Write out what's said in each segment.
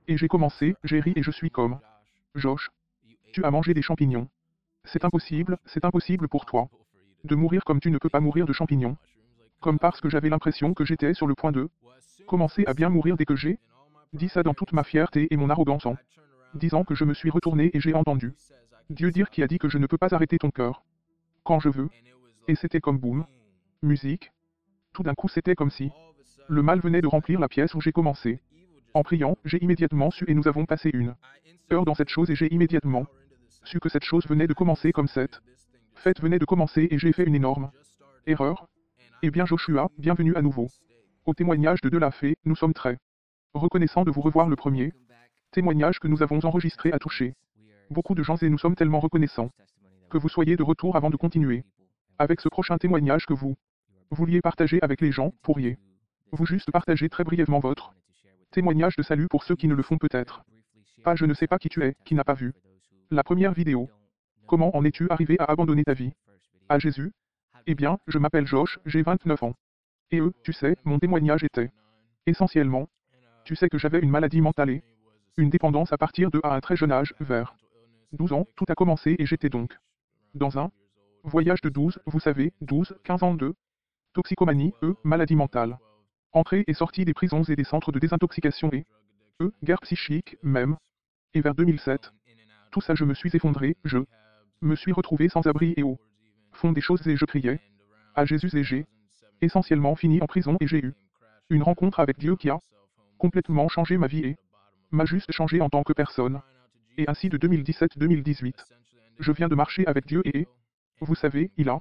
Et j'ai commencé, j'ai ri et je suis comme. Josh, tu as mangé des champignons. C'est impossible pour toi. De mourir comme tu ne peux pas mourir de champignons. Comme parce que j'avais l'impression que j'étais sur le point de commencer à bien mourir dès que j'ai dit ça dans toute ma fierté et mon arrogance en disant que je me suis retourné et j'ai entendu Dieu dire qui a dit que je ne peux pas arrêter ton cœur quand je veux. Et c'était comme boum. Musique. Tout d'un coup c'était comme si le mal venait de remplir la pièce où j'ai commencé. En priant, j'ai immédiatement su et nous avons passé une heure dans cette chose et j'ai immédiatement su que cette chose venait de commencer comme cette fête venait de commencer et j'ai fait une énorme erreur. Eh bien Joshua, bienvenue à nouveau. Au témoignage de la fée, nous sommes très reconnaissants de vous revoir. Le premier témoignage que nous avons enregistré a touché beaucoup de gens et nous sommes tellement reconnaissants que vous soyez de retour avant de continuer avec ce prochain témoignage que vous vouliez partager avec les gens. Pourriez-vous juste partager très brièvement votre témoignage de salut pour ceux qui ne le font peut-être pas. Je ne sais pas qui tu es, qui n'a pas vu la première vidéo. Comment en es-tu arrivé à abandonner ta vie à Jésus? Eh bien, je m'appelle Josh, j'ai 29 ans. Et tu sais, mon témoignage était essentiellement, tu sais que j'avais une maladie mentale et une dépendance à partir de à un très jeune âge, vers 12 ans, tout a commencé et j'étais donc dans un voyage de 12, vous savez, 12, 15 ans de toxicomanie, maladie mentale. Entrée et sortie des prisons et des centres de désintoxication et guerre psychique, même. Et vers 2007, tout ça je me suis effondré, je me suis retrouvé sans abri et au fond des choses et je criais à Jésus et j'ai essentiellement fini en prison et j'ai eu une rencontre avec Dieu qui a complètement changé ma vie et m'a juste changé en tant que personne. Et ainsi de 2017-2018, je viens de marcher avec Dieu et, vous savez, il a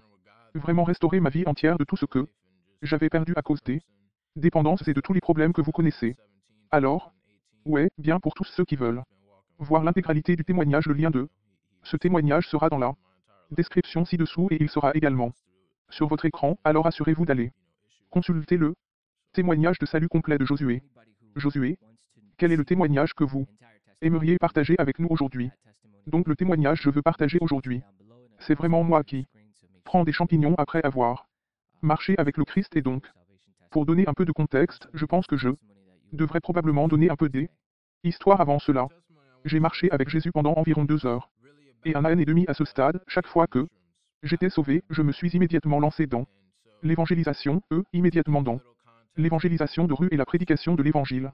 vraiment restauré ma vie entière de tout ce que j'avais perdu à cause des dépendances et de tous les problèmes que vous connaissez. Alors, ouais, bien pour tous ceux qui veulent voir l'intégralité du témoignage, le lien de ce témoignage sera dans la description ci-dessous et il sera également sur votre écran, alors assurez-vous d'aller consulter le témoignage de salut complet de Josué. Josué, quel est le témoignage que vous aimeriez partager avec nous aujourd'hui? Donc le témoignage je veux partager aujourd'hui, c'est vraiment moi qui prends des champignons après avoir marché avec le Christ et donc, pour donner un peu de contexte, je pense que je devrais probablement donner un peu des histoires avant cela. J'ai marché avec Jésus pendant environ 2 heures. Et un an et demi à ce stade, chaque fois que j'étais sauvé, je me suis immédiatement lancé dans l'évangélisation, immédiatement dans l'évangélisation de rue et la prédication de l'évangile.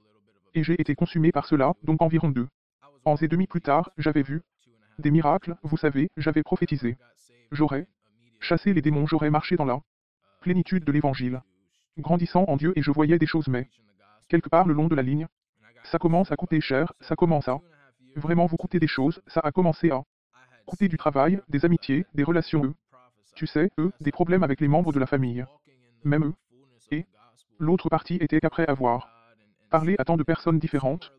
Et j'ai été consumé par cela, donc environ 2 ans et demi plus tard, j'avais vu des miracles, vous savez, j'avais prophétisé. J'aurais chassé les démons, j'aurais marché dans la plénitude de l'évangile. Grandissant en Dieu et je voyais des choses mais, quelque part le long de la ligne, ça commence à coûter cher, ça commence à vraiment vous coûter des choses, ça a commencé à coûter du travail, des amitiés, des relations, tu sais, des problèmes avec les membres de la famille. Même et l'autre partie était qu'après avoir parlé à tant de personnes différentes,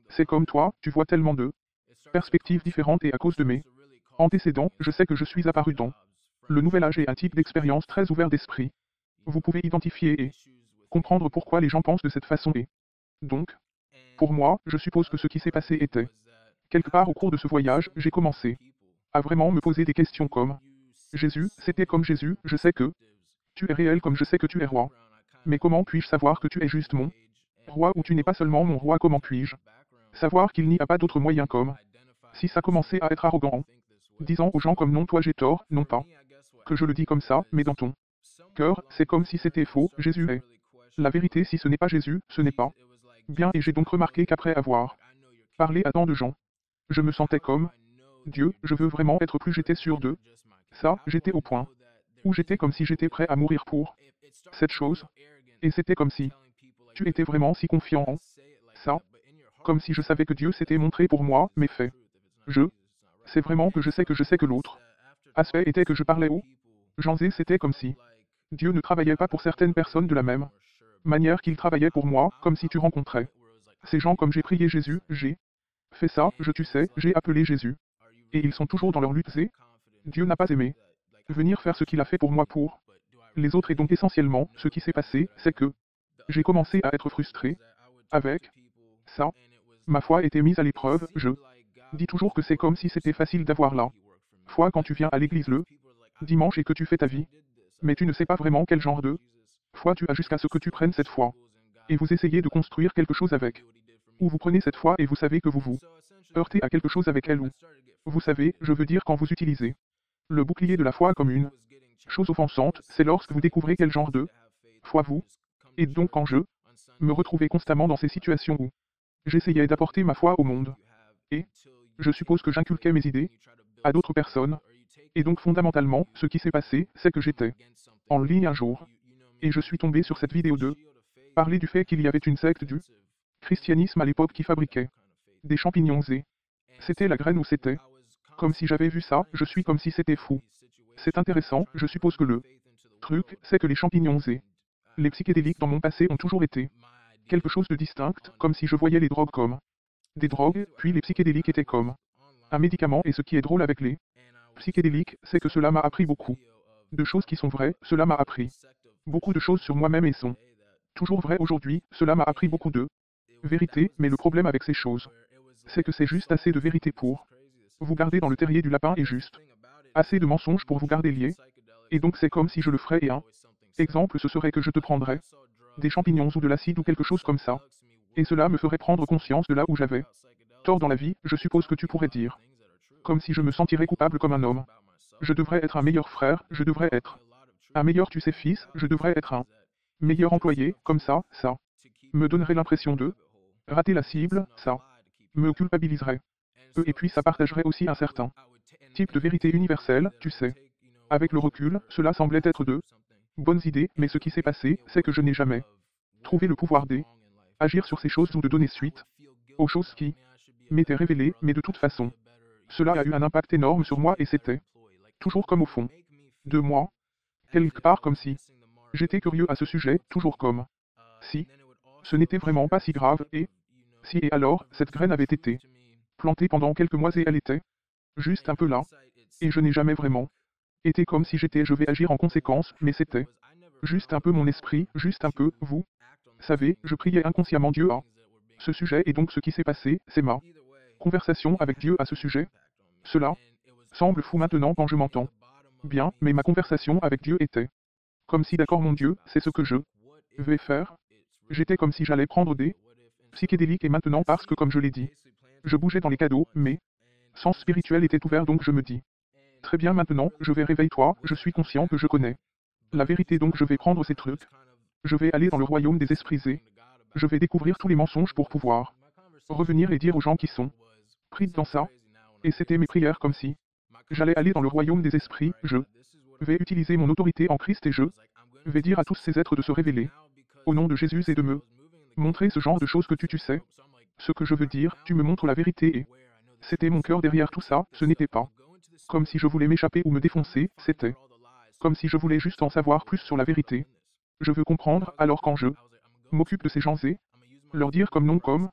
c'est comme toi, tu vois tellement de perspectives différentes et à cause de mes antécédents, je sais que je suis apparu dans le nouvel âge et un type d'expérience très ouvert d'esprit. Vous pouvez identifier et comprendre pourquoi les gens pensent de cette façon et donc, pour moi, je suppose que ce qui s'est passé était quelque part au cours de ce voyage, j'ai commencé à vraiment me poser des questions comme Jésus, c'était comme Jésus, je sais que tu es réel comme je sais que tu es roi. Mais comment puis-je savoir que tu es juste mon roi ou tu n'es pas seulement mon roi? Comment puis-je savoir qu'il n'y a pas d'autre moyen comme si ça commençait à être arrogant en disant aux gens comme non toi j'ai tort, non pas que je le dis comme ça, mais dans ton cœur, c'est comme si c'était faux, Jésus est la vérité. Si ce n'est pas Jésus, ce n'est pas bien et j'ai donc remarqué qu'après avoir parlé à tant de gens, je me sentais comme Dieu, je veux vraiment être plus, j'étais sûr de ça, j'étais au point où j'étais comme si j'étais prêt à mourir pour cette chose, et c'était comme si tu étais vraiment si confiant en ça, comme si je savais que Dieu s'était montré pour moi, mais fait. C'est vraiment que je sais que l'autre aspect était que je parlais aux gens et c'était comme si Dieu ne travaillait pas pour certaines personnes de la même manière qu'il travaillait pour moi, comme si tu rencontrais ces gens comme j'ai prié Jésus, j'ai fait ça, tu sais, j'ai appelé Jésus. Et ils sont toujours dans leur lutte et Dieu n'a pas aimé venir faire ce qu'il a fait pour moi pour les autres et donc essentiellement, ce qui s'est passé, c'est que j'ai commencé à être frustré avec ça. Ma foi était mise à l'épreuve, je dis toujours que c'est comme si c'était facile d'avoir la foi quand tu viens à l'église le dimanche et que tu fais ta vie. Mais tu ne sais pas vraiment quel genre de foi tu as jusqu'à ce que tu prennes cette foi. Et vous essayez de construire quelque chose avec Ou vous prenez cette foi et vous savez que vous vous heurtez à quelque chose avec elle ou... Vous savez, je veux dire quand vous utilisez le bouclier de la foi comme une chose offensante, c'est lorsque vous découvrez quel genre de foi vous... Et donc quand je me retrouvais constamment dans ces situations où j'essayais d'apporter ma foi au monde. Et je suppose que j'inculquais mes idées à d'autres personnes. Et donc fondamentalement, ce qui s'est passé, c'est que j'étais en ligne un jour. Et je suis tombé sur cette vidéo de parler du fait qu'il y avait une secte du christianisme à l'époque qui fabriquait des champignons et c'était la graine où c'était. Comme si j'avais vu ça, je suis comme si c'était fou. C'est intéressant, je suppose que le truc, c'est que les champignons et les psychédéliques dans mon passé ont toujours été quelque chose de distinct, comme si je voyais les drogues comme des drogues, puis les psychédéliques étaient comme un médicament et ce qui est drôle avec les psychédéliques, c'est que cela m'a appris beaucoup de choses qui sont vraies, cela m'a appris beaucoup de choses sur moi-même et sont toujours vraies aujourd'hui, cela m'a appris beaucoup de vérité, mais le problème avec ces choses, c'est que c'est juste assez de vérité pour vous garder dans le terrier du lapin et juste assez de mensonges pour vous garder lié, et donc c'est comme si je le ferais et un exemple ce serait que je te prendrais des champignons ou de l'acide ou quelque chose comme ça, et cela me ferait prendre conscience de là où j'avais tort dans la vie, je suppose que tu pourrais dire. Comme si je me sentirais coupable comme un homme. Je devrais être un meilleur frère, je devrais être un meilleur tu sais fils, je devrais être un meilleur employé, comme ça, ça me donnerait l'impression de rater la cible, ça me culpabiliserait. Et puis ça partagerait aussi un certain type de vérité universelle, tu sais. Avec le recul, cela semblait être de bonnes idées, mais ce qui s'est passé, c'est que je n'ai jamais trouvé le pouvoir d'agir sur ces choses ou de donner suite aux choses qui m'étaient révélées, mais de toute façon, cela a eu un impact énorme sur moi et c'était toujours comme au fond de moi, quelque part comme si j'étais curieux à ce sujet, toujours comme si ce n'était vraiment pas si grave et si et alors, cette graine avait été plantée pendant quelques mois et elle était juste un peu là, et je n'ai jamais vraiment été comme si j'étais je vais agir en conséquence, mais c'était juste un peu mon esprit, juste un peu, vous savez, je priais inconsciemment Dieu à ce sujet et donc ce qui s'est passé, c'est ma conversation avec Dieu à ce sujet. Cela semble fou maintenant quand je m'entends bien, mais ma conversation avec Dieu était comme si d'accord mon Dieu, c'est ce que je vais faire. J'étais comme si j'allais prendre des psychédéliques et maintenant parce que comme je l'ai dit, je bougeais dans les cadeaux, mais sens spirituel était ouvert donc je me dis. Très bien maintenant, je vais réveille-toi, je suis conscient que je connais la vérité donc je vais prendre ces trucs. Je vais aller dans le royaume des esprits et je vais découvrir tous les mensonges pour pouvoir revenir et dire aux gens qui sont pris dans ça. Et c'était mes prières comme si j'allais aller dans le royaume des esprits, je vais utiliser mon autorité en Christ et je vais dire à tous ces êtres de se révéler au nom de Jésus et de me montrer ce genre de choses que tu sais. Ce que je veux dire, tu me montres la vérité et c'était mon cœur derrière tout ça, ce n'était pas comme si je voulais m'échapper ou me défoncer, c'était comme si je voulais juste en savoir plus sur la vérité. Je veux comprendre, alors quand je m'occupe de ces gens et leur dire comme non comme,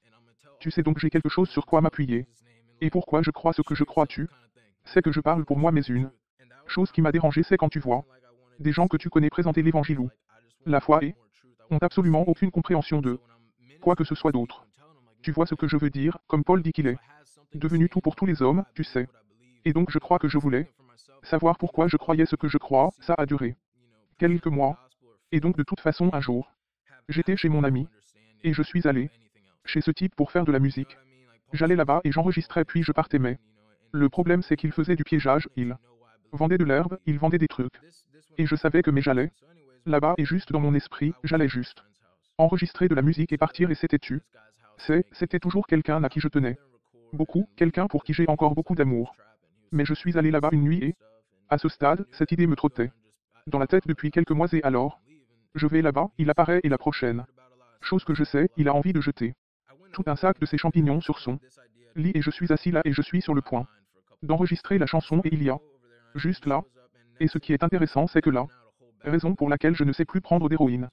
tu sais donc j'ai quelque chose sur quoi m'appuyer. Et pourquoi je crois ce que je crois tu c'est que je parle pour moi mais une chose qui m'a dérangé c'est quand tu vois des gens que tu connais présenter l'évangile ou la foi et ont absolument aucune compréhension de quoi que ce soit d'autre. Tu vois ce que je veux dire, comme Paul dit qu'il est devenu tout pour tous les hommes, tu sais. Et donc je crois que je voulais savoir pourquoi je croyais ce que je crois, ça a duré quelques mois. Et donc de toute façon un jour, j'étais chez mon ami, et je suis allé chez ce type pour faire de la musique. J'allais là-bas et j'enregistrais puis je partais mais le problème c'est qu'il faisait du piégeage, il vendait de l'herbe, il vendait des trucs. Et je savais que mais j'allais là-bas et juste dans mon esprit, j'allais juste enregistrer de la musique et partir et c'était toujours quelqu'un à qui je tenais beaucoup, quelqu'un pour qui j'ai encore beaucoup d'amour. Mais je suis allé là-bas une nuit et, à ce stade, cette idée me trottait dans la tête depuis quelques mois et alors, je vais là-bas, il apparaît et la prochaine chose que je sais, il a envie de jeter tout un sac de ces champignons sur son lit et je suis assis là et je suis sur le point d'enregistrer la chanson et il y a juste là, et ce qui est intéressant c'est que la raison pour laquelle je ne sais plus prendre d'héroïne,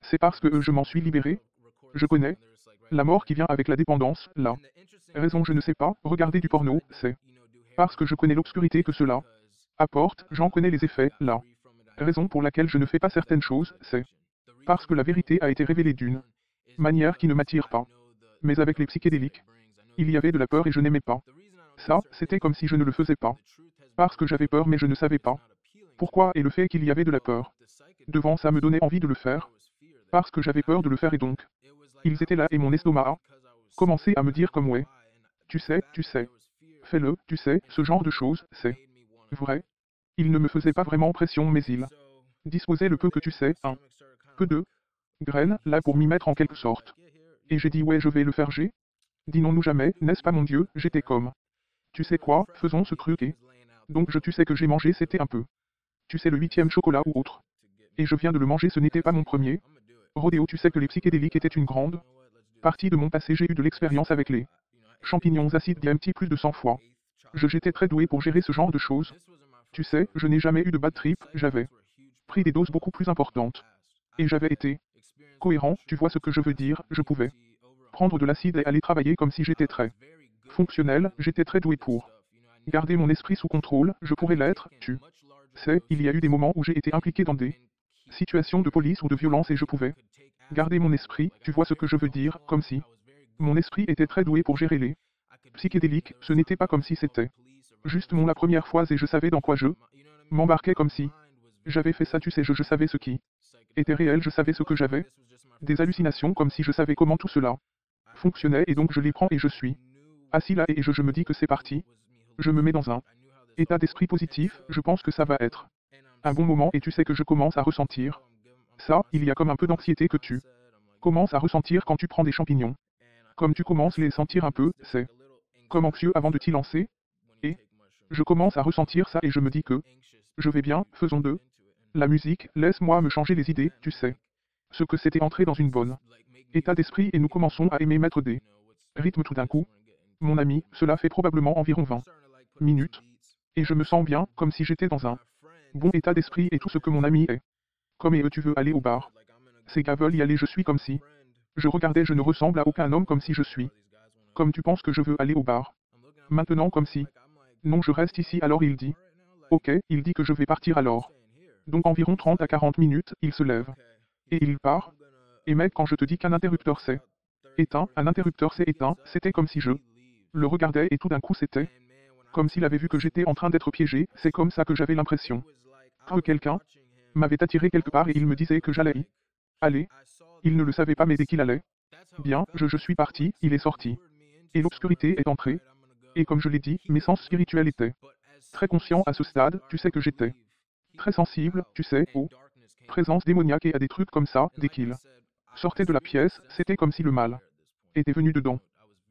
c'est parce que je m'en suis libéré, je connais la mort qui vient avec la dépendance, la raison je ne sais pas, regarder du porno, c'est parce que je connais l'obscurité que cela apporte, j'en connais les effets, la raison pour laquelle je ne fais pas certaines choses, c'est parce que la vérité a été révélée d'une manière qui ne m'attire pas. Mais avec les psychédéliques, il y avait de la peur et je n'aimais pas. Ça, c'était comme si je ne le faisais pas. Parce que j'avais peur mais je ne savais pas pourquoi et le fait qu'il y avait de la peur devant ça me donnait envie de le faire. Parce que j'avais peur de le faire et donc, ils étaient là et mon estomac commençait à me dire comme ouais. Tu sais, fais-le, tu sais, ce genre de choses, c'est vrai. Il ne me faisait pas vraiment pression mais il disposait le peu que tu sais, un peu de graines, là pour m'y mettre en quelque sorte. Et j'ai dit ouais je vais le faire j'ai. Dînons-nous jamais, n'est-ce pas mon Dieu, j'étais comme. Tu sais quoi, faisons ce truc et. Donc tu sais que j'ai mangé c'était un peu. Tu sais le 8e chocolat ou autre. Et je viens de le manger ce n'était pas mon premier. Rodéo tu sais que les psychédéliques étaient une grande partie de mon passé j'ai eu de l'expérience avec les champignons acides DMT plus de 100 fois. J'étais très doué pour gérer ce genre de choses. Tu sais, je n'ai jamais eu de bad trip, j'avais pris des doses beaucoup plus importantes. Et j'avais été cohérent, tu vois ce que je veux dire, je pouvais prendre de l'acide et aller travailler comme si j'étais très fonctionnel, j'étais très doué pour garder mon esprit sous contrôle, je pourrais l'être, tu sais, il y a eu des moments où j'ai été impliqué dans des situations de police ou de violence et je pouvais garder mon esprit, tu vois ce que je veux dire, comme si mon esprit était très doué pour gérer les psychédéliques, ce n'était pas comme si c'était juste la première fois et je savais dans quoi je m'embarquais comme si j'avais fait ça tu sais je savais ce qui était réel je savais ce que j'avais des hallucinations comme si je savais comment tout cela fonctionnait et donc je les prends et je suis assis là et je me dis que c'est parti. Je me mets dans un état d'esprit positif, je pense que ça va être un bon moment et tu sais que je commence à ressentir ça, il y a comme un peu d'anxiété que tu commences à ressentir quand tu prends des champignons. Comme tu commences les sentir un peu, c'est comme anxieux avant de t'y lancer, et je commence à ressentir ça et je me dis que je vais bien, faisons de la musique, laisse-moi me changer les idées, tu sais. Ce que c'était entrer dans une bonne état d'esprit et nous commençons à aimer mettre des rythmes tout d'un coup. Mon ami, cela fait probablement environ 20 minutes, et je me sens bien, comme si j'étais dans un bon état d'esprit et tout ce que mon ami est. Comme et tu veux aller au bar. Ces gars veulent y aller je suis comme si. Je regardais je ne ressemble à aucun homme comme si je suis. Comme tu penses que je veux aller au bar. Maintenant comme si. Non je reste ici alors il dit. Ok, il dit que je vais partir alors. Donc environ 30 à 40 minutes, il se lève. Et il part. Et mec quand je te dis qu'un interrupteur c'est éteint, un interrupteur c'est éteint, c'était comme si je le regardais et tout d'un coup c'était comme s'il avait vu que j'étais en train d'être piégé, c'est comme ça que j'avais l'impression que quelqu'un m'avait attiré quelque part et il me disait que j'allais y aller. Il ne le savait pas mais dès qu'il allait bien, je suis parti, il est sorti. Et l'obscurité est entrée. Et comme je l'ai dit, mes sens spirituels étaient très conscients à ce stade, tu sais que j'étais très sensible, tu sais, aux présences démoniaques et à des trucs comme ça, dès qu'il sortait de la pièce, c'était comme si le mal était venu dedans.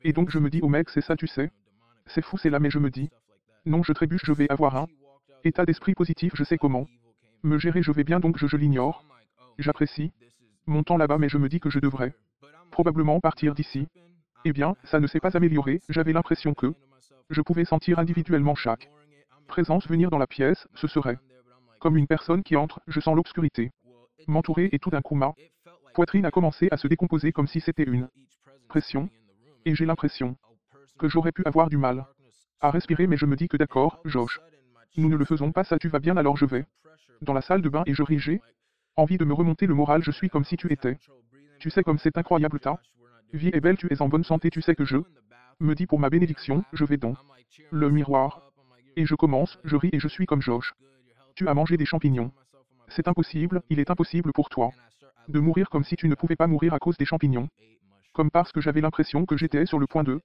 Et donc je me dis, oh mec, c'est ça, tu sais. C'est fou, c'est là, mais je me dis, non, je trébuche, je vais avoir un état d'esprit positif, je sais comment me gérer, je vais bien, donc je l'ignore. J'apprécie mon temps là-bas, mais je me dis que je devrais probablement partir d'ici. Eh bien, ça ne s'est pas amélioré, j'avais l'impression que je pouvais sentir individuellement chaque présence venir dans la pièce, ce serait comme une personne qui entre, je sens l'obscurité m'entourer et tout d'un coup ma poitrine a commencé à se décomposer comme si c'était une pression, et j'ai l'impression que j'aurais pu avoir du mal à respirer mais je me dis que d'accord, Josh, nous ne le faisons pas ça tu vas bien alors je vais dans la salle de bain et je ris j'ai envie de me remonter le moral je suis comme si tu étais. Tu sais comme c'est incroyable ta vie est belle tu es en bonne santé tu sais que je me dis pour ma bénédiction, je vais dans le miroir. Et je commence, je ris et je suis comme Josh. Tu as mangé des champignons. C'est impossible, il est impossible pour toi de mourir comme si tu ne pouvais pas mourir à cause des champignons. Comme parce que j'avais l'impression que j'étais sur le point de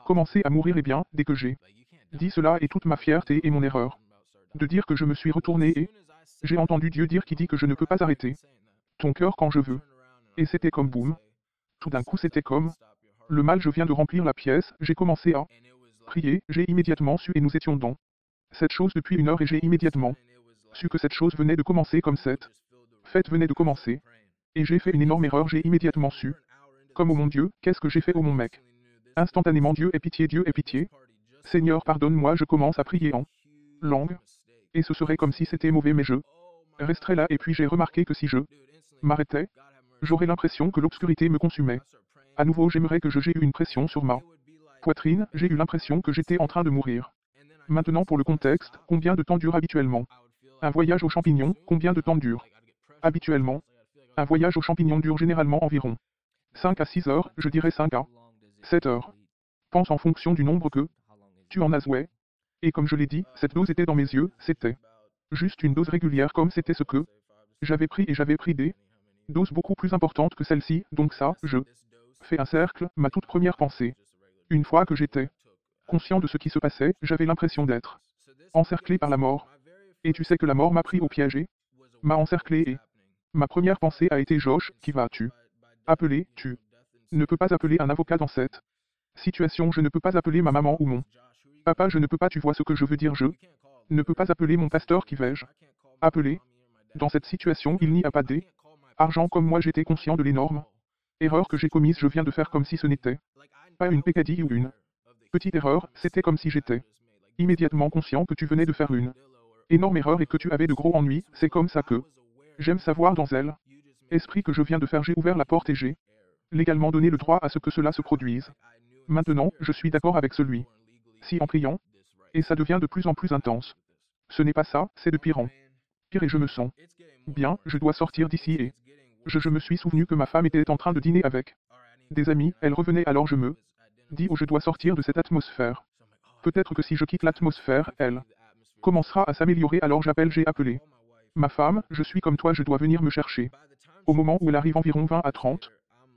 commencer à mourir et bien, dès que j'ai dit cela et toute ma fierté et mon erreur de dire que je me suis retourné et j'ai entendu Dieu dire qui dit que je ne peux pas arrêter ton cœur quand je veux. Et c'était comme boum. Tout d'un coup c'était comme le mal je viens de remplir la pièce, j'ai commencé à prier, j'ai immédiatement su et nous étions dans cette chose depuis 1 heure et j'ai immédiatement su que cette chose venait de commencer comme cette fête venait de commencer. Et j'ai fait une énorme erreur, j'ai immédiatement su. Comme oh mon Dieu, qu'est-ce que j'ai fait oh mon mec. Instantanément Dieu ait pitié, Dieu ait pitié. Seigneur pardonne-moi, je commence à prier en langue. Et ce serait comme si c'était mauvais mais je resterais là et puis j'ai remarqué que si je m'arrêtais, j'aurais l'impression que l'obscurité me consumait. À nouveau j'aimerais que j'ai eu une pression sur ma poitrine, j'ai eu l'impression que j'étais en train de mourir. Maintenant pour le contexte, combien de temps dure habituellement un voyage aux champignons, combien de temps dure habituellement un voyage aux champignons dure généralement environ 5 à 6 heures, je dirais 5 à 7 heures. Pense en fonction du nombre que tu en as ouais. Et comme je l'ai dit, cette dose était dans mes yeux, c'était juste une dose régulière comme c'était ce que j'avais pris et j'avais pris des doses beaucoup plus importantes que celle-ci, donc ça, je fait un cercle, ma toute première pensée. Une fois que j'étais conscient de ce qui se passait, j'avais l'impression d'être encerclé par la mort. Et tu sais que la mort m'a pris au piège et m'a encerclé et ma première pensée a été Josh, qui vas-tu appeler, tu ne peux pas appeler un avocat dans cette situation, je ne peux pas appeler ma maman ou mon papa, je ne peux pas, tu vois ce que je veux dire, je ne peux pas appeler mon pasteur, qui vais-je appeler? Dans cette situation, il n'y a pas d'argent, comme moi j'étais conscient de l'énorme erreur que j'ai commise, je viens de faire comme si ce n'était pas une peccadille ou une petite erreur, c'était comme si j'étais immédiatement conscient que tu venais de faire une énorme erreur et que tu avais de gros ennuis, c'est comme ça que j'aime savoir dans elle. Esprit que je viens de faire, j'ai ouvert la porte et j'ai légalement donné le droit à ce que cela se produise. Maintenant, je suis d'accord avec celui. Si en priant, et ça devient de plus en plus intense. Ce n'est pas ça, c'est de pire en pire et je me sens bien, je dois sortir d'ici et je me suis souvenu que ma femme était en train de dîner avec des amis, elle revenait, alors je me dis, oh, je dois sortir de cette atmosphère. Peut-être que si je quitte l'atmosphère, elle commencera à s'améliorer, alors j'ai appelé ma femme, je suis comme toi, je dois venir me chercher. Au moment où elle arrive, environ 20 à 30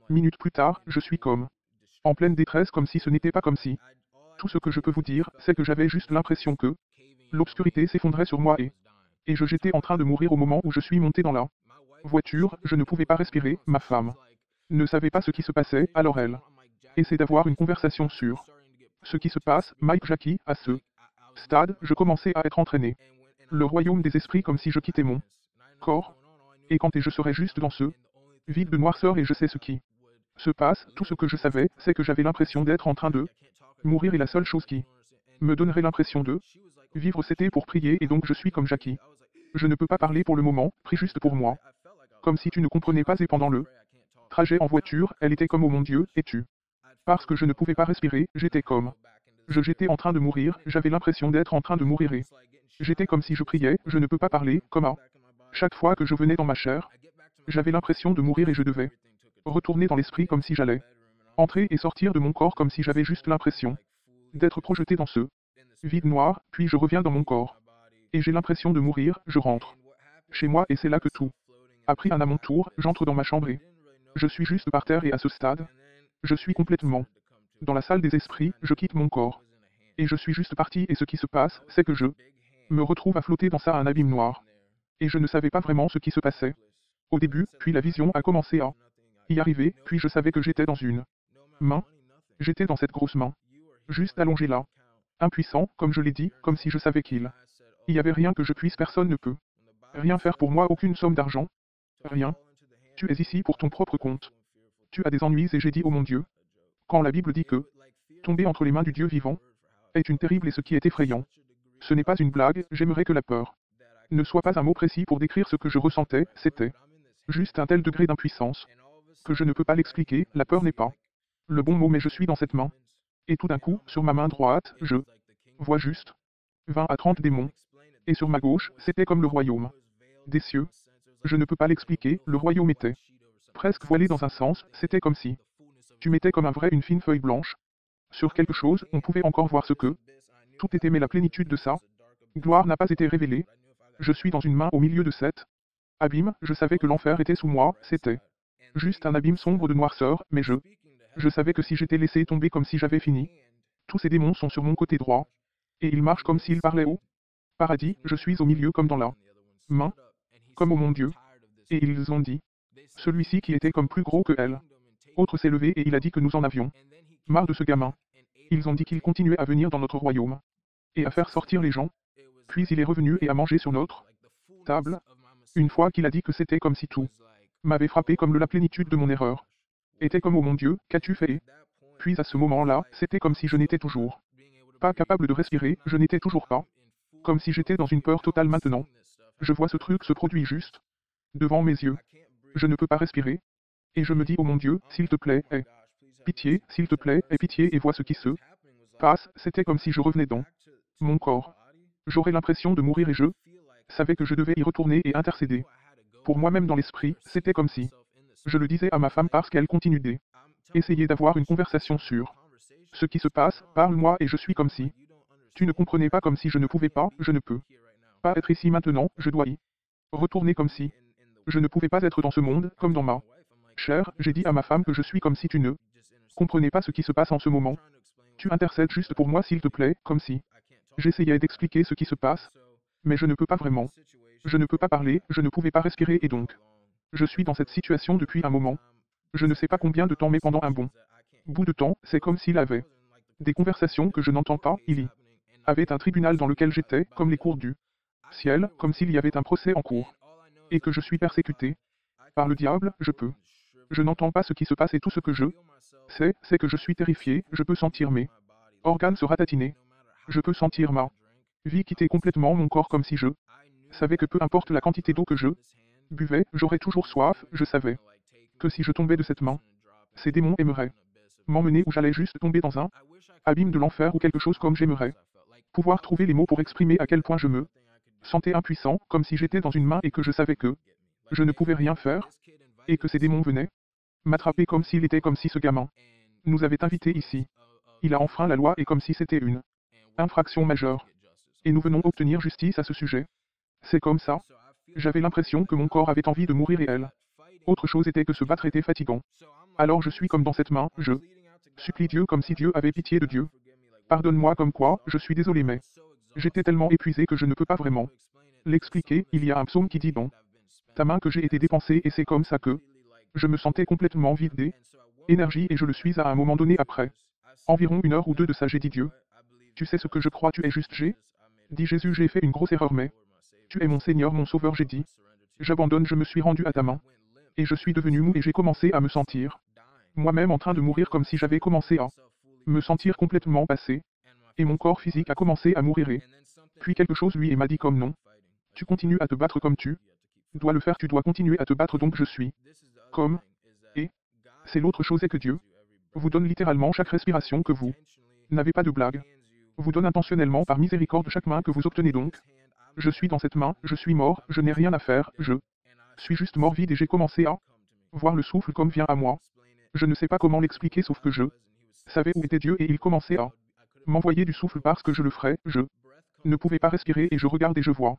minutes plus tard, je suis comme en pleine détresse, comme si ce n'était pas comme si. Tout ce que je peux vous dire, c'est que j'avais juste l'impression que l'obscurité s'effondrait sur moi et j'étais en train de mourir au moment où je suis monté dans la voiture, je ne pouvais pas respirer, ma femme ne savait pas ce qui se passait, alors elle essaie d'avoir une conversation sur ce qui se passe, Mike Jackie, à ce stade, je commençais à être entraîné. Le royaume des esprits, comme si je quittais mon corps, et quand je serais juste dans ce vide de noirceur et je sais ce qui se passe, tout ce que je savais, c'est que j'avais l'impression d'être en train de mourir et la seule chose qui me donnerait l'impression de vivre, c'était pour prier, et donc je suis comme Jackie. Je ne peux pas parler pour le moment, prie juste pour moi. Comme si tu ne comprenais pas, et pendant le trajet en voiture, elle était comme, oh mon Dieu, et tu. Parce que je ne pouvais pas respirer, j'étais comme j'étais en train de mourir, j'avais l'impression d'être en train de mourir et j'étais comme si je priais, je ne peux pas parler, comme à chaque fois que je venais dans ma chair, j'avais l'impression de mourir et je devais retourner dans l'esprit comme si j'allais entrer et sortir de mon corps, comme si j'avais juste l'impression d'être projeté dans ce vide noir, puis je reviens dans mon corps. Et j'ai l'impression de mourir, je rentre chez moi et c'est là que tout a pris un à mon tour, j'entre dans ma chambre et je suis juste par terre et à ce stade, je suis complètement dans la salle des esprits, je quitte mon corps. Et je suis juste parti et ce qui se passe, c'est que je me retrouve à flotter dans ça, un abîme noir. Et je ne savais pas vraiment ce qui se passait au début, puis la vision a commencé à y arriver, puis je savais que j'étais dans une main. J'étais dans cette grosse main. Juste allongé là. Impuissant, comme je l'ai dit, comme si je savais qu'il y avait rien que je puisse, personne ne peut rien faire pour moi, aucune somme d'argent. Rien. Tu es ici pour ton propre compte. Tu as des ennuis et j'ai dit, oh mon Dieu. Quand la Bible dit que tomber entre les mains du Dieu vivant est une terrible et ce qui est effrayant. Ce n'est pas une blague, j'aimerais que la peur ne soit pas un mot précis pour décrire ce que je ressentais, c'était juste un tel degré d'impuissance que je ne peux pas l'expliquer, la peur n'est pas le bon mot, mais je suis dans cette main. Et tout d'un coup, sur ma main droite, je vois juste 20 à 30 démons. Et sur ma gauche, c'était comme le royaume des cieux. Je ne peux pas l'expliquer, le royaume était presque voilé dans un sens, c'était comme si tu mettais comme un vrai une fine feuille blanche sur quelque chose, on pouvait encore voir ce que tout était, mais la plénitude de sa gloire n'a pas été révélée. Je suis dans une main au milieu de cet abîme, je savais que l'enfer était sous moi, c'était juste un abîme sombre de noirceur, mais je savais que si j'étais laissé tomber comme si j'avais fini, tous ces démons sont sur mon côté droit, et ils marchent comme s'ils parlaient au paradis, je suis au milieu comme dans la main, comme au mon Dieu. Et ils ont dit, celui-ci qui était comme plus gros que elle. Autre s'est levé et il a dit que nous en avions marre de ce gamin. Ils ont dit qu'il continuait à venir dans notre royaume et à faire sortir les gens. Puis il est revenu et a mangé sur notre table. Une fois qu'il a dit que c'était comme si tout m'avait frappé, comme la plénitude de mon erreur était comme, oh mon Dieu, qu'as-tu fait? Puis à ce moment-là, c'était comme si je n'étais toujours pas capable de respirer, je n'étais toujours pas comme si j'étais dans une peur totale. Maintenant, je vois ce truc se produit juste devant mes yeux. Je ne peux pas respirer. Et je me dis, oh mon Dieu, s'il te plaît, aie pitié, s'il te plaît, aie pitié, et vois ce qui se passe. C'était comme si je revenais dans mon corps. J'aurais l'impression de mourir et je savais que je devais y retourner et intercéder. Pour moi-même dans l'esprit, c'était comme si je le disais à ma femme parce qu'elle continue d'essayer d'avoir une conversation sur ce qui se passe, parle-moi, et je suis comme si tu ne comprenais pas, comme si je ne pouvais pas, je ne peux pas être ici maintenant, je dois y retourner, comme si je ne pouvais pas être dans ce monde, comme dans ma chair. J'ai dit à ma femme que je suis comme si tu ne comprenez pas ce qui se passe en ce moment. Tu intercèdes juste pour moi s'il te plaît, comme si. J'essayais d'expliquer ce qui se passe, mais je ne peux pas vraiment. Je ne peux pas parler, je ne pouvais pas respirer et donc. Je suis dans cette situation depuis un moment. Je ne sais pas combien de temps mais pendant un bon bout de temps, c'est comme s'il avait des conversations que je n'entends pas, il y avait un tribunal dans lequel j'étais, comme les cours du ciel, comme s'il y avait un procès en cours. Et que je suis persécuté par le diable, je peux. Je n'entends pas ce qui se passe et tout ce que je sais, c'est que je suis terrifié, je peux sentir mes organes se ratatiner. Je peux sentir ma vie quitter complètement mon corps comme si je savais que peu importe la quantité d'eau que je buvais, j'aurais toujours soif, je savais que si je tombais de cette main, ces démons aimeraient m'emmener ou j'allais juste tomber dans un abîme de l'enfer ou quelque chose comme j'aimerais pouvoir trouver les mots pour exprimer à quel point je me sentais impuissant, comme si j'étais dans une main et que je savais que je ne pouvais rien faire, et que ces démons venaient m'attraper comme s'il était comme si ce gamin nous avait invités ici. Il a enfreint la loi et comme si c'était une infraction majeure. Et nous venons obtenir justice à ce sujet. C'est comme ça. J'avais l'impression que mon corps avait envie de mourir et elle. Autre chose était que se battre était fatigant. Alors je suis comme dans cette main, je supplie Dieu comme si Dieu avait pitié de Dieu. Pardonne-moi comme quoi, je suis désolé mais j'étais tellement épuisé que je ne peux pas vraiment l'expliquer. Il y a un psaume qui dit dans ta main que j'ai été dépensé et c'est comme ça que je me sentais complètement vide d'énergie et je le suis à un moment donné après. Environ 1 heure ou 2 de ça j'ai dit Dieu. Tu sais ce que je crois, tu es juste j'ai dit Jésus, j'ai fait une grosse erreur mais tu es mon Seigneur, mon Sauveur, j'ai dit. J'abandonne, je me suis rendu à ta main. Et je suis devenu mou et j'ai commencé à me sentir moi-même en train de mourir comme si j'avais commencé à me sentir complètement passé. Et mon corps physique a commencé à mourir et puis quelque chose lui et m'a dit comme non. Tu continues à te battre comme tu dois le faire, tu dois continuer à te battre donc je suis comme et c'est l'autre chose est que Dieu vous donne littéralement chaque respiration que vous n'avez pas de blague. Vous donne intentionnellement par miséricorde chaque main que vous obtenez donc. Je suis dans cette main, je suis mort, je n'ai rien à faire, je suis juste mort vide et j'ai commencé à voir le souffle comme vient à moi. Je ne sais pas comment l'expliquer sauf que je savais où était Dieu et il commençait à m'envoyer du souffle parce que je le ferais, je ne pouvais pas respirer et je regarde et je vois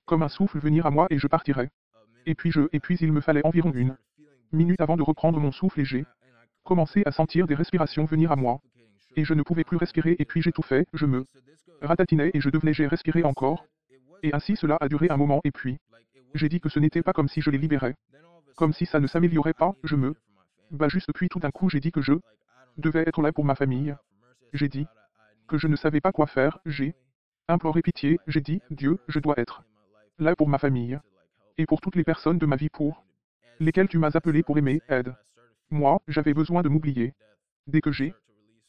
comme un souffle venir à moi et je partirais. Et puis il me fallait environ 1 minute avant de reprendre mon souffle et j'ai commencé à sentir des respirations venir à moi. Et je ne pouvais plus respirer et puis j'étouffais, je me ratatinais et je devenais j'ai respiré encore. Et ainsi cela a duré un moment et puis j'ai dit que ce n'était pas comme si je les libérais. Comme si ça ne s'améliorait pas, je me juste puis tout d'un coup j'ai dit que je devais être là pour ma famille. J'ai dit que je ne savais pas quoi faire, j'ai imploré pitié, j'ai dit, Dieu, je dois être là pour ma famille. Et pour toutes les personnes de ma vie pour lesquelles tu m'as appelé pour aimer, aide. Moi, j'avais besoin de m'oublier. Dès que j'ai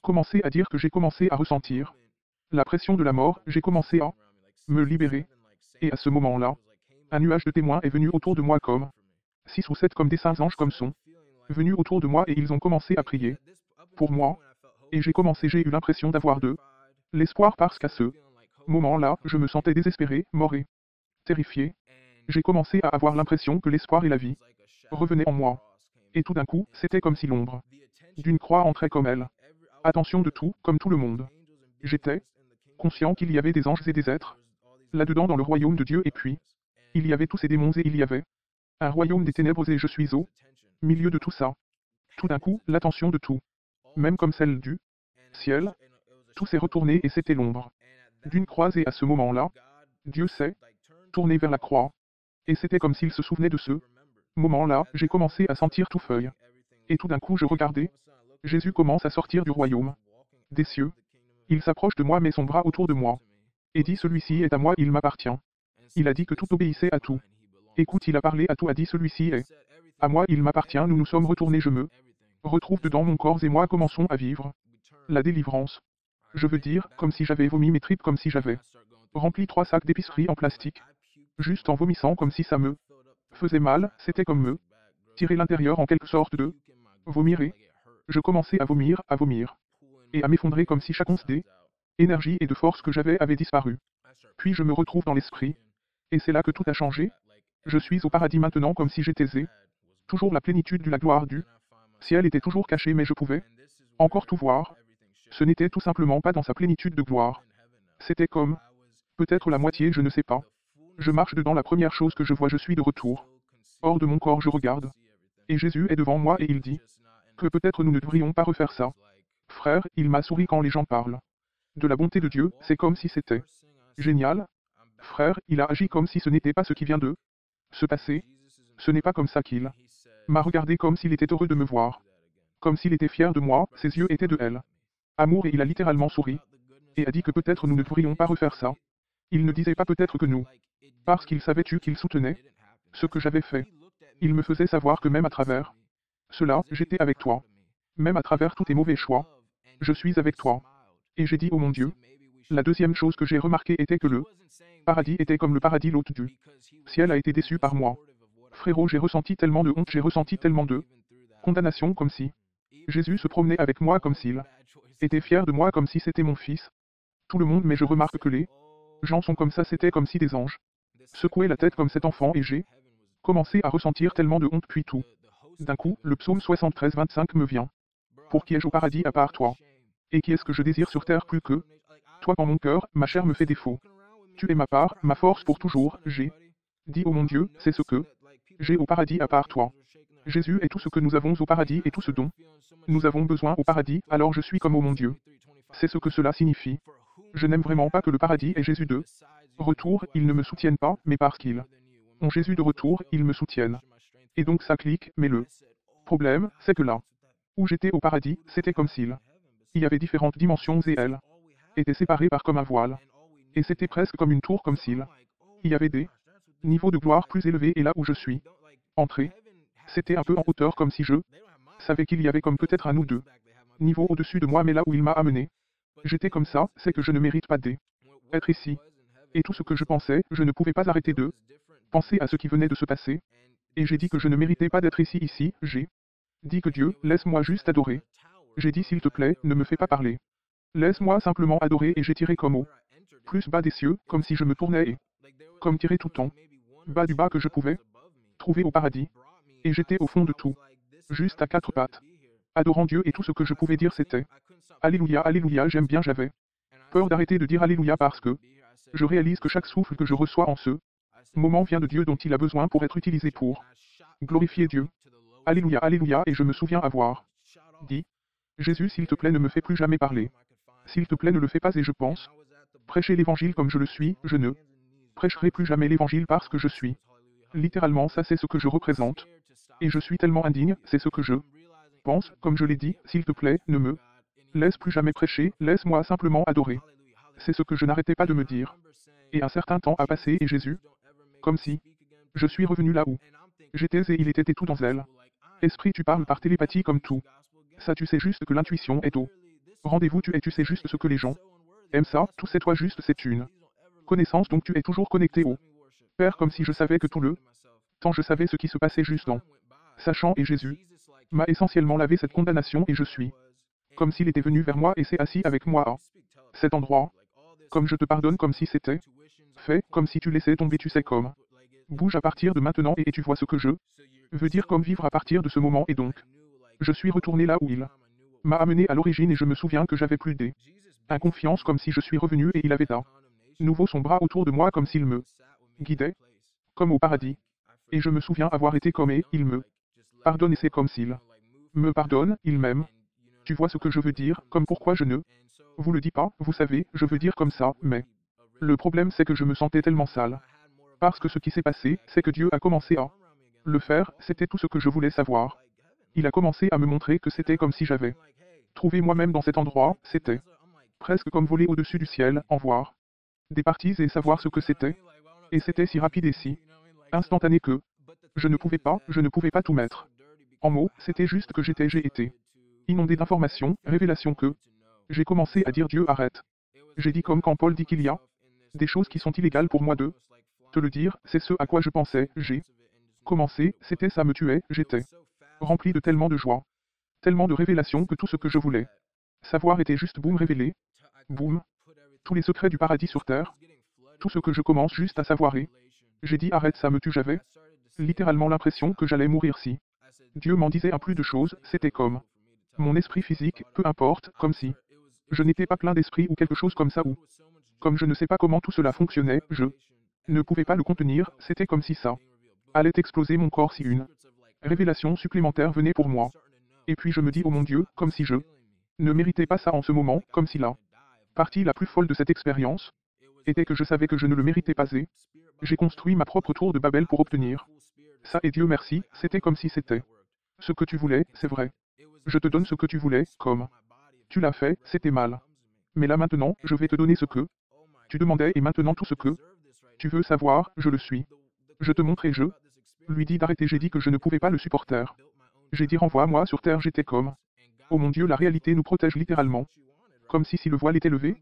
commencé à dire que j'ai commencé à ressentir la pression de la mort, j'ai commencé à me libérer. Et à ce moment-là, un nuage de témoins est venu autour de moi comme 6 ou 7 comme des saints anges comme sont venus autour de moi et ils ont commencé à prier pour moi. Et j'ai eu l'impression d'avoir de l'espoir parce qu'à ce moment-là, je me sentais désespéré, mort et terrifié. J'ai commencé à avoir l'impression que l'espoir et la vie revenaient en moi. Et tout d'un coup, c'était comme si l'ombre d'une croix entrait comme elle. Attention de tout, comme tout le monde. J'étais conscient qu'il y avait des anges et des êtres là-dedans dans le royaume de Dieu et puis, il y avait tous ces démons et il y avait un royaume des ténèbres et je suis au milieu de tout ça. Tout d'un coup, l'attention de tout, même comme celle du ciel, tout s'est retourné et c'était l'ombre d'une croix et à ce moment-là, Dieu s'est tourné vers la croix. Et c'était comme s'il se souvenait de ce moment-là, j'ai commencé à sentir tout feuille. Et tout d'un coup je regardais, Jésus commence à sortir du royaume des cieux. Il s'approche de moi met son bras autour de moi. Et dit celui-ci est à moi, il m'appartient. Il a dit que tout obéissait à tout. Écoute, il a parlé à tout, a dit celui-ci est à moi, il m'appartient, nous nous sommes retournés, je me retrouve dedans mon corps et moi commençons à vivre la délivrance. Je veux dire, comme si j'avais vomi mes tripes, comme si j'avais rempli 3 sacs d'épicerie en plastique. Juste en vomissant comme si ça me faisait mal, c'était comme me tirer l'intérieur en quelque sorte de vomir et je commençais à vomir, et à m'effondrer comme si chaque once d'énergie et de force que j'avais avait disparu. Puis je me retrouve dans l'esprit, et c'est là que tout a changé. Je suis au paradis maintenant comme si j'étais toujours la plénitude de la gloire du ciel était toujours cachée mais je pouvais encore tout voir. Ce n'était tout simplement pas dans sa plénitude de gloire. C'était comme peut-être la moitié, je ne sais pas. Je marche dedans, la première chose que je vois, je suis de retour. Hors de mon corps, je regarde. Et Jésus est devant moi et il dit que peut-être nous ne devrions pas refaire ça. Frère, il m'a souri quand les gens parlent. De la bonté de Dieu, c'est comme si c'était génial. Frère, il a agi comme si ce n'était pas ce qui vient de se passer. Ce n'est pas comme ça qu'il m'a regardé comme s'il était heureux de me voir. Comme s'il était fier de moi, ses yeux étaient de elle. Amour et il a littéralement souri. Et a dit que peut-être nous ne devrions pas refaire ça. Il ne disait pas peut-être que nous. Parce qu'il savait-tu qu'il soutenait ce que j'avais fait. Il me faisait savoir que même à travers cela, j'étais avec toi. Même à travers tous tes mauvais choix, je suis avec toi. Et j'ai dit, oh mon Dieu. La deuxième chose que j'ai remarqué était que le paradis était comme le paradis, l'hôte du ciel a été déçu par moi. Frérot, j'ai ressenti tellement de honte, j'ai ressenti tellement de condamnation, comme si Jésus se promenait avec moi, comme s'il était fier de moi, comme si c'était mon fils. Tout le monde, mais je remarque que les gens sont comme ça, c'était comme si des anges secouaient la tête comme cet enfant et j'ai commencé à ressentir tellement de honte, puis tout d'un coup, le psaume 73-25 me vient. Pour qui ai-je au paradis à part toi? Et qui est-ce que je désire sur terre plus que toi quand mon cœur, ma chair me fait défaut? Tu es ma part, ma force pour toujours, j'ai dit, oh mon Dieu, c'est ce que j'ai au paradis à part toi. Jésus est tout ce que nous avons au paradis et tout ce dont nous avons besoin au paradis, alors je suis comme oh mon Dieu. C'est ce que cela signifie. Je n'aime vraiment pas que le paradis ait Jésus de retour, ils ne me soutiennent pas, mais parce qu'ils ont Jésus de retour, ils me soutiennent. Et donc ça clique, mais le problème, c'est que là où j'étais au paradis, c'était comme s'il y avait différentes dimensions et elles étaient séparées par comme un voile. Et c'était presque comme une tour, comme s'il y avait des niveaux de gloire plus élevés, et là où je suis entré, c'était un peu en hauteur, comme si je savais qu'il y avait comme peut-être un ou deux niveaux au-dessus de moi, mais là où il m'a amené, j'étais comme ça, c'est que je ne mérite pas d'être ici. Et tout ce que je pensais, je ne pouvais pas arrêter de penser à ce qui venait de se passer. Et j'ai dit que je ne méritais pas d'être ici, j'ai dit que Dieu, laisse-moi juste adorer. J'ai dit s'il te plaît, ne me fais pas parler. Laisse-moi simplement adorer et j'ai tiré comme au plus bas des cieux, comme si je me tournais et comme tirer tout en bas du bas que je pouvais trouver au paradis. Et j'étais au fond de tout, juste à quatre pattes, adorant Dieu et tout ce que je pouvais dire c'était Alléluia, Alléluia, j'aime bien, j'avais peur d'arrêter de dire Alléluia parce que je réalise que chaque souffle que je reçois en ce moment vient de Dieu dont il a besoin pour être utilisé pour glorifier Dieu. Alléluia, Alléluia, et je me souviens avoir dit Jésus, s'il te plaît, ne me fais plus jamais parler. S'il te plaît, ne le fais pas et je pense prêcher l'évangile comme je le suis, je ne prêcherai plus jamais l'évangile parce que je suis. Littéralement, ça c'est ce que je représente. Et je suis tellement indigne, c'est ce que je pense, comme je l'ai dit, s'il te plaît, ne me laisse plus jamais prêcher, laisse-moi simplement adorer. C'est ce que je n'arrêtais pas de me dire. Et un certain temps a passé et Jésus, comme si je suis revenu là où j'étais et il était et tout dans elle. Esprit, tu parles par télépathie comme tout. Ça, tu sais juste que l'intuition est au rendez-vous, tu sais juste ce que les gens aiment ça, tout c'est toi juste, c'est une connaissance, donc tu es toujours connecté au Père, comme si je savais que tout le temps je savais ce qui se passait juste en sachant, et Jésus m'a essentiellement lavé cette condamnation et je suis comme s'il était venu vers moi et s'est assis avec moi à cet endroit, comme je te pardonne, comme si c'était fait, comme si tu laissais tomber, tu sais comme bouge à partir de maintenant et tu vois ce que je veux dire, comme vivre à partir de ce moment, et donc je suis retourné là où il m'a amené à l'origine et je me souviens que j'avais plus d'inconfiance, comme si je suis revenu et il avait à nouveau son bras autour de moi comme s'il me guidait, comme au paradis. Et je me souviens avoir été comme et il me pardonne et c'est comme s'il me pardonne, il m'aime. Tu vois ce que je veux dire, comme pourquoi je ne vous le dis pas, vous savez, je veux dire comme ça, mais le problème c'est que je me sentais tellement sale. Parce que ce qui s'est passé, c'est que Dieu a commencé à le faire, c'était tout ce que je voulais savoir. Il a commencé à me montrer que c'était comme si j'avais trouvé moi-même dans cet endroit, c'était presque comme voler au-dessus du ciel, en voir des parties et savoir ce que c'était. Et c'était si rapide et si instantané que je ne pouvais pas tout mettre en mots, c'était juste que j'ai été inondé d'informations, révélations que j'ai commencé à dire Dieu arrête. J'ai dit comme quand Paul dit qu'il y a des choses qui sont illégales pour moi de te le dire, c'est ce à quoi je pensais, j'ai commencé, c'était ça me tuait, j'étais rempli de tellement de joie, tellement de révélations que tout ce que je voulais savoir était juste boum révélé, boum, tous les secrets du paradis sur terre, tout ce que je commence juste à savoir et j'ai dit arrête ça me tue, j'avais littéralement l'impression que j'allais mourir si Dieu m'en disait un plus de choses, c'était comme mon esprit physique, peu importe, comme si je n'étais pas plein d'esprit ou quelque chose comme ça ou comme je ne sais pas comment tout cela fonctionnait, je ne pouvais pas le contenir, c'était comme si ça allait exploser mon corps si une révélation supplémentaire venait pour moi. Et puis je me dis oh mon Dieu, comme si je ne méritais pas ça en ce moment, comme si la partie la plus folle de cette expérience était que je savais que je ne le méritais pas et j'ai construit ma propre tour de Babel pour obtenir ça et Dieu merci, c'était comme si c'était ce que tu voulais, c'est vrai. Je te donne ce que tu voulais, comme tu l'as fait, c'était mal. Mais là maintenant, je vais te donner ce que tu demandais et maintenant tout ce que tu veux savoir, je le suis. Je te montre et je lui dis d'arrêter, j'ai dit que je ne pouvais pas le supporter. J'ai dit renvoie-moi sur terre, j'étais comme oh mon Dieu, la réalité nous protège littéralement. Comme si le voile était levé.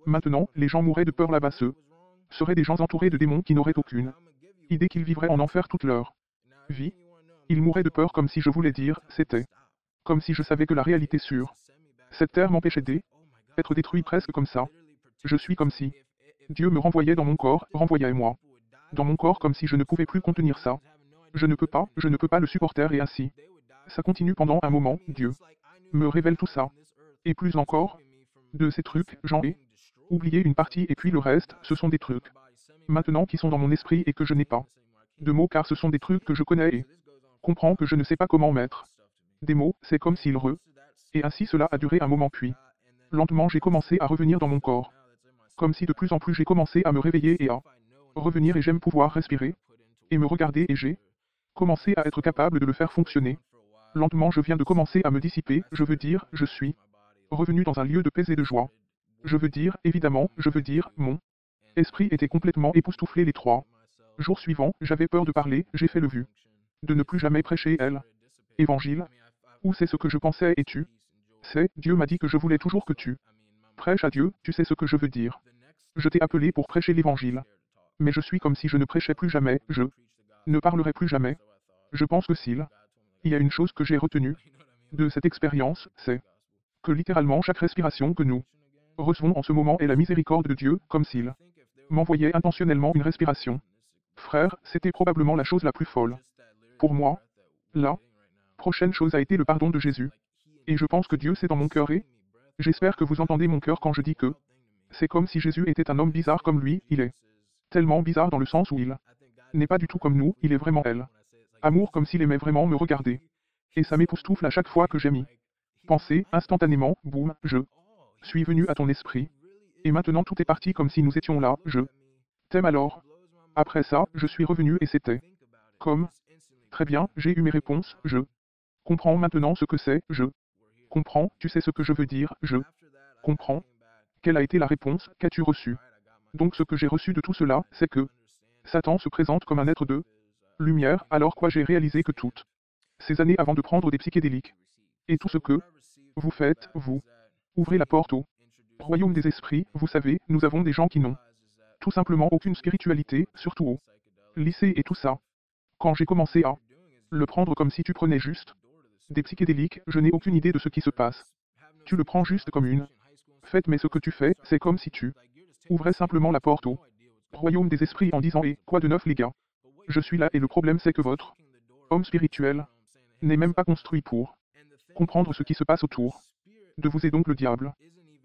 Maintenant, les gens mourraient de peur là-bas, ce seraient des gens entourés de démons qui n'auraient aucune idée qu'ils vivraient en enfer toute leur vie. Ils mouraient de peur comme si je voulais dire, c'était comme si je savais que la réalité sur cette terre m'empêchait d'être détruit presque comme ça. Je suis comme si Dieu me renvoyait dans mon corps, renvoyait moi dans mon corps comme si je ne pouvais plus contenir ça. Je ne peux pas le supporter et ainsi. Ça continue pendant un moment, Dieu me révèle tout ça. Et plus encore, de ces trucs, j'en ai oublié une partie et puis le reste, ce sont des trucs maintenant qui sont dans mon esprit et que je n'ai pas de mots car ce sont des trucs que je connais et comprends que je ne sais pas comment mettre des mots, c'est comme s'il et ainsi cela a duré un moment puis lentement j'ai commencé à revenir dans mon corps. Comme si de plus en plus j'ai commencé à me réveiller et à revenir et j'aime pouvoir respirer et me regarder et j'ai commencé à être capable de le faire fonctionner. Lentement je viens de commencer à me dissiper, je veux dire, je suis revenu dans un lieu de paix et de joie. Je veux dire, évidemment, je veux dire, mon esprit était complètement époustouflé les 3 jours suivants, j'avais peur de parler, j'ai fait le vu de ne plus jamais prêcher évangile, ou c'est ce que je pensais et tu sais, Dieu m'a dit que je voulais toujours que tu prêches à Dieu, tu sais ce que je veux dire. Je t'ai appelé pour prêcher l'évangile. Mais je suis comme si je ne prêchais plus jamais, je ne parlerai plus jamais. Je pense que s'il y a une chose que j'ai retenue de cette expérience, c'est que littéralement chaque respiration que nous recevons en ce moment est la miséricorde de Dieu, comme s'il m'envoyait intentionnellement une respiration. Frère, c'était probablement la chose la plus folle. Pour moi, la prochaine chose a été le pardon de Jésus. Et je pense que Dieu c'est dans mon cœur et j'espère que vous entendez mon cœur quand je dis que c'est comme si Jésus était un homme bizarre comme lui, il est tellement bizarre dans le sens où il n'est pas du tout comme nous, il est vraiment elle. Amour comme s'il aimait vraiment me regarder. Et ça m'époustoufle à chaque fois que j'ai mis. Pensée, instantanément, boum, je suis venu à ton esprit. Et maintenant tout est parti comme si nous étions là, je t'aime alors. Après ça, je suis revenu et c'était comme très bien, j'ai eu mes réponses, je comprends maintenant ce que c'est, je comprends, tu sais ce que je veux dire, je comprends. Quelle a été la réponse, qu'as-tu reçu? Donc ce que j'ai reçu de tout cela, c'est que Satan se présente comme un être de lumière, alors quoi j'ai réalisé que toutes ces années avant de prendre des psychédéliques, et tout ce que vous faites, vous ouvrez la porte au royaume des esprits, vous savez, nous avons des gens qui n'ont tout simplement aucune spiritualité, surtout au lycée et tout ça. Quand j'ai commencé à le prendre comme si tu prenais juste des psychédéliques, je n'ai aucune idée de ce qui se passe. Tu le prends juste comme une fête, mais ce que tu fais, c'est comme si tu ouvrais simplement la porte au royaume des esprits en disant et quoi de neuf les gars? Je suis là et le problème c'est que votre homme spirituel n'est même pas construit pour comprendre ce qui se passe autour de vous et donc le diable.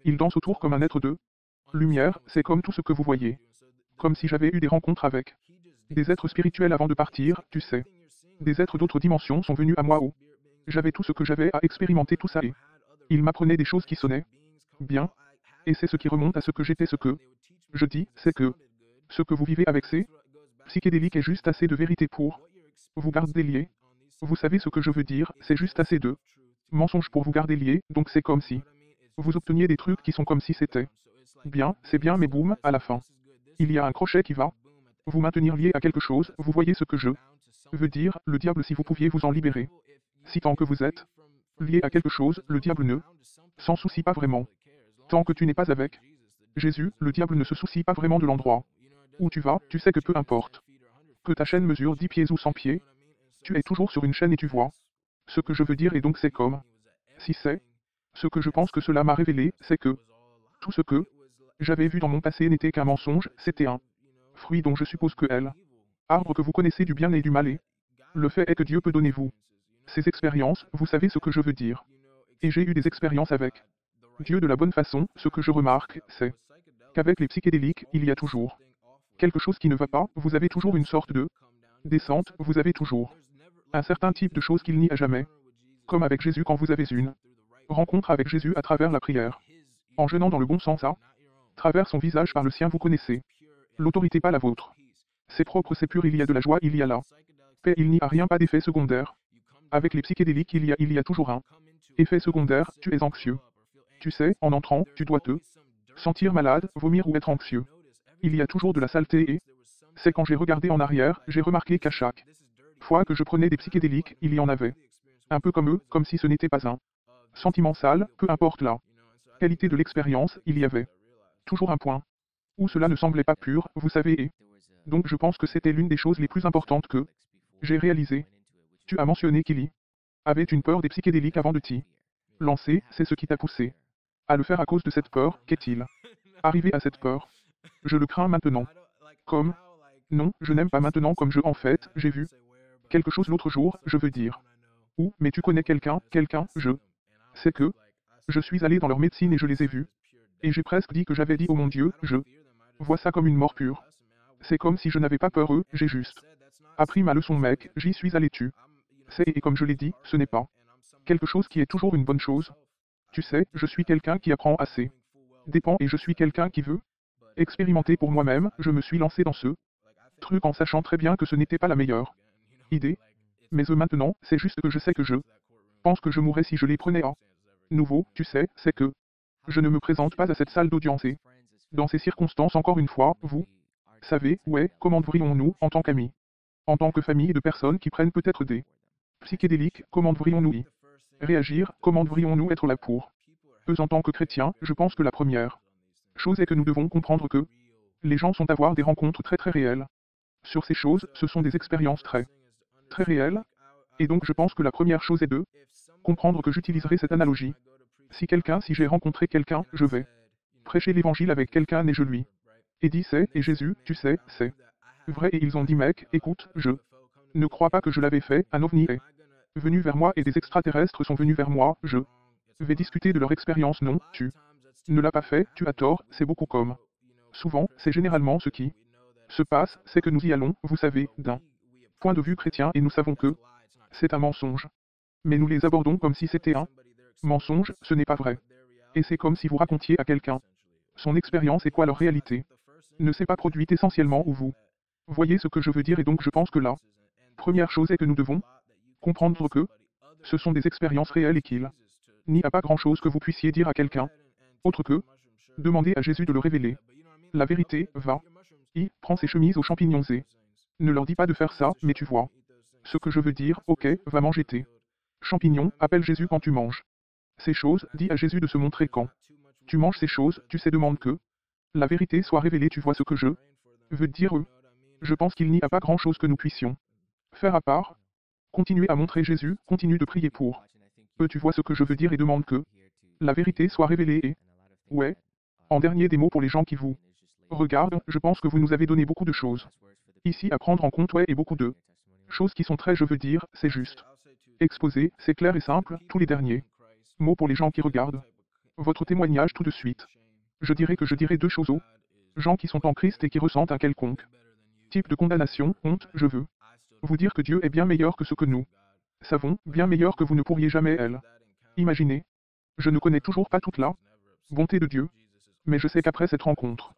Il danse autour comme un être de lumière, c'est comme tout ce que vous voyez. Comme si j'avais eu des rencontres avec des êtres spirituels avant de partir, tu sais. Des êtres d'autres dimensions sont venus à moi où j'avais tout ce que j'avais à expérimenter tout ça et ils m'apprenaient des choses qui sonnaient bien. Et c'est ce qui remonte à ce que j'étais, ce que je dis, c'est que ce que vous vivez avec ces psychédéliques est juste assez de vérité pour vous garder liés. Vous savez ce que je veux dire, c'est juste assez de mensonges pour vous garder liés, donc c'est comme si vous obteniez des trucs qui sont comme si c'était bien, c'est bien mais boum, à la fin. Il y a un crochet qui va vous maintenir lié à quelque chose, vous voyez ce que je veux dire, le diable si vous pouviez vous en libérer. Si tant que vous êtes lié à quelque chose, le diable ne s'en soucie pas vraiment. Tant que tu n'es pas avec Jésus, le diable ne se soucie pas vraiment de l'endroit où tu vas, tu sais que peu importe que ta chaîne mesure 10 pieds ou 100 pieds, tu es toujours sur une chaîne et tu vois ce que je veux dire et donc c'est comme si c'est ce que je pense que cela m'a révélé, c'est que tout ce que j'avais vu dans mon passé n'était qu'un mensonge, c'était un fruit dont je suppose que elle, arbre que vous connaissez du bien et du mal et le fait est que Dieu peut donner vous ces expériences, vous savez ce que je veux dire. Et j'ai eu des expériences avec Dieu de la bonne façon, ce que je remarque, c'est qu'avec les psychédéliques, il y a toujours quelque chose qui ne va pas, vous avez toujours une sorte de descente, vous avez toujours un certain type de choses qu'il n'y a jamais Comme avec Jésus quand vous avez une rencontre avec Jésus à travers la prière. En jeûnant dans le bon sens à travers son visage par le sien vous connaissez. L'autorité pas la vôtre. C'est propre, c'est pur, il y a de la joie, il y a la paix, il n'y a rien, pas d'effet secondaire. Avec les psychédéliques il y a toujours un effet secondaire, tu es anxieux. Tu sais, en entrant, tu dois te sentir malade, vomir ou être anxieux. Il y a toujours de la saleté et c'est quand j'ai regardé en arrière, j'ai remarqué qu'à chaque fois que je prenais des psychédéliques, il y en avait. Un peu comme eux, comme si ce n'était pas un sentiment sale, peu importe la qualité de l'expérience, il y avait toujours un point où cela ne semblait pas pur, vous savez, et donc je pense que c'était l'une des choses les plus importantes que j'ai réalisées. Tu as mentionné qu'il y avait une peur des psychédéliques avant de t'y lancer, c'est ce qui t'a poussé à le faire à cause de cette peur, qu'est-il arrivé à cette peur? Je le crains maintenant. Comme non, je n'aime pas maintenant comme en fait, j'ai vu quelque chose l'autre jour, je veux dire. Ou, mais tu connais quelqu'un, je sais que je suis allé dans leur médecine et je les ai vus. Et j'ai presque dit que j'avais dit, oh mon Dieu, je vois ça comme une mort pure. C'est comme si je n'avais pas peur, j'ai juste appris ma leçon mec, j'y suis allé tu. C'est et comme je l'ai dit, ce n'est pas quelque chose qui est toujours une bonne chose. Tu sais, je suis quelqu'un qui apprend assez. Dépend et je suis quelqu'un qui veut expérimenter pour moi-même, je me suis lancé dans ce truc en sachant très bien que ce n'était pas la meilleure idée. Mais maintenant, c'est juste que je sais que je pense que je mourrais si je les prenais à nouveau, tu sais, c'est que je ne me présente pas à cette salle d'audience et dans ces circonstances encore une fois, vous savez, ouais, comment devrions-nous, en tant qu'amis, en tant que famille de personnes qui prennent peut-être des psychédéliques, comment devrions-nous y réagir, comment devrions-nous être là pour eux en tant que chrétiens, je pense que la première chose est que nous devons comprendre que les gens sont avoir des rencontres très très réelles. Sur ces choses, ce sont des expériences très très réelles, et donc je pense que la première chose est de comprendre que j'utiliserai cette analogie. Si j'ai rencontré quelqu'un, je vais prêcher l'évangile avec quelqu'un et je lui ai dit c'est, et Jésus, tu sais, c'est vrai et ils ont dit mec, écoute, je ne crois pas que je l'avais fait, un ovni est venu vers moi et des extraterrestres sont venus vers moi, je vais discuter de leur expérience, non, tu ne l'as pas fait, tu as tort, c'est beaucoup comme. Souvent, c'est généralement ce qui se passe, c'est que nous y allons, vous savez, d'un point de vue chrétien et nous savons que c'est un mensonge. Mais nous les abordons comme si c'était un mensonge, ce n'est pas vrai. Et c'est comme si vous racontiez à quelqu'un son expérience et quoi leur réalité ne s'est pas produite essentiellement où vous voyez ce que je veux dire et donc je pense que la première chose est que nous devons comprendre que ce sont des expériences réelles et qu'il n'y a pas grand-chose que vous puissiez dire à quelqu'un autre que demander à Jésus de le révéler. La vérité, va. Prends ses chemises aux champignons et ne leur dis pas de faire ça, mais tu vois. Ce que je veux dire, ok, va manger tes champignons, appelle Jésus quand tu manges ces choses, dis à Jésus de se montrer quand tu manges ces choses, tu sais, demande que la vérité soit révélée, tu vois ce que je veux dire Je pense qu'il n'y a pas grand-chose que nous puissions faire à part. Continuer à montrer Jésus, continue de prier pour eux, tu vois ce que je veux dire et demande que la vérité soit révélée et ouais. En dernier des mots pour les gens qui vous regardent, je pense que vous nous avez donné beaucoup de choses ici à prendre en compte, ouais, et beaucoup de choses qui sont très, je veux dire, c'est juste. Exposé, c'est clair et simple, tous les derniers mots pour les gens qui regardent votre témoignage tout de suite. Je dirais deux choses aux gens qui sont en Christ et qui ressentent un quelconque type de condamnation, honte, je veux vous dire que Dieu est bien meilleur que ce que nous savons, bien meilleur que vous ne pourriez jamais elle. Imaginez. Je ne connais toujours pas toute la bonté de Dieu. Mais je sais qu'après cette rencontre,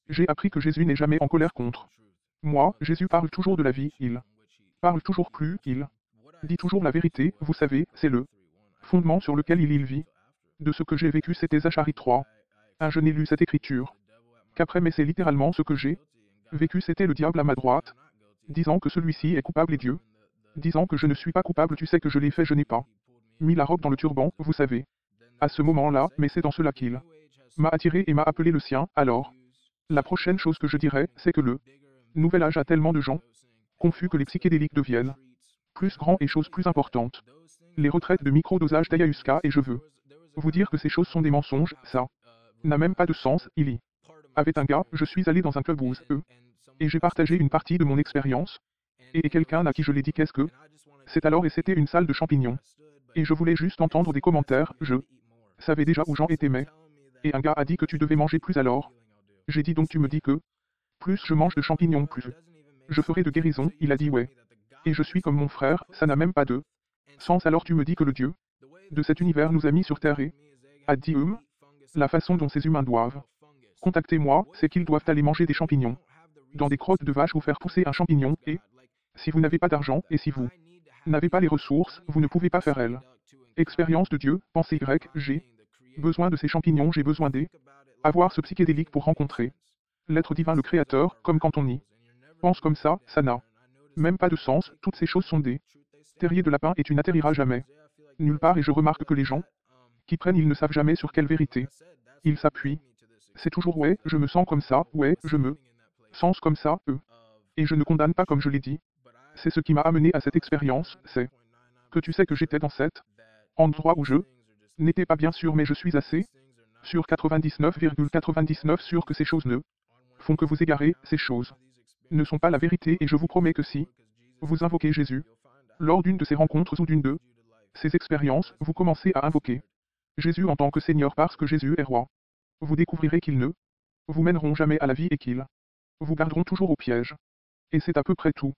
j'ai appris que Jésus n'est jamais en colère contre moi. Jésus parle toujours de la vie, il parle toujours plus, il dit toujours la vérité, vous savez, c'est le fondement sur lequel il vit. De ce que j'ai vécu, c'était Zacharie 3. Je n'ai lu cette écriture qu'après, mais c'est littéralement ce que j'ai vécu, c'était le diable à ma droite, disant que celui-ci est coupable et Dieu disant que je ne suis pas coupable, tu sais que je l'ai fait, je n'ai pas mis la robe dans le turban, vous savez. À ce moment-là, mais c'est dans cela qu'il m'a attiré et m'a appelé le sien, alors. La prochaine chose que je dirais, c'est que le nouvel âge a tellement de gens confus que les psychédéliques deviennent plus grands et choses plus importantes. Les retraites de micro-dosage d'ayahuasca et je veux vous dire que ces choses sont des mensonges, ça n'a même pas de sens, il y avait un gars, je suis allé dans un club et j'ai partagé une partie de mon expérience, et quelqu'un à qui je l'ai dit qu'est-ce que c'est alors et c'était une salle de champignons. Et je voulais juste entendre des commentaires, je savais déjà où j'en étais mais. Et un gars a dit que tu devais manger plus alors. J'ai dit donc tu me dis que plus je mange de champignons plus je ferai de guérison, il a dit ouais. Et je suis comme mon frère, ça n'a même pas de Sans alors tu me dis que le Dieu de cet univers nous a mis sur terre et a dit la façon dont ces humains doivent contacter moi, c'est qu'ils doivent aller manger des champignons dans des crottes de vache ou faire pousser un champignon, et si vous n'avez pas d'argent, et si vous n'avez pas les ressources, vous ne pouvez pas faire elle. Expérience de Dieu, pensée grecque, j'ai besoin de ces champignons, j'ai besoin des avoir ce psychédélique pour rencontrer l'être divin, le créateur, comme quand on y pense comme ça n'a même pas de sens, toutes ces choses sont des terriers de lapin et tu n'atterriras jamais nulle part et je remarque que les gens qui prennent ils ne savent jamais sur quelle vérité ils s'appuient. C'est toujours ouais, je me sens comme ça, ouais, je me sens comme ça, Et je ne condamne pas comme je l'ai dit. C'est ce qui m'a amené à cette expérience, c'est que tu sais que j'étais dans cet endroit où je n'étais pas bien sûr mais je suis assez sur 99,99 sûr que ces choses ne font que vous égarer, ces choses ne sont pas la vérité et je vous promets que si vous invoquez Jésus, lors d'une de ces rencontres ou d'une de ces expériences, vous commencez à invoquer Jésus en tant que Seigneur parce que Jésus est roi. Vous découvrirez qu'ils ne vous mèneront jamais à la vie et qu'ils vous garderont toujours au piège. Et c'est à peu près tout.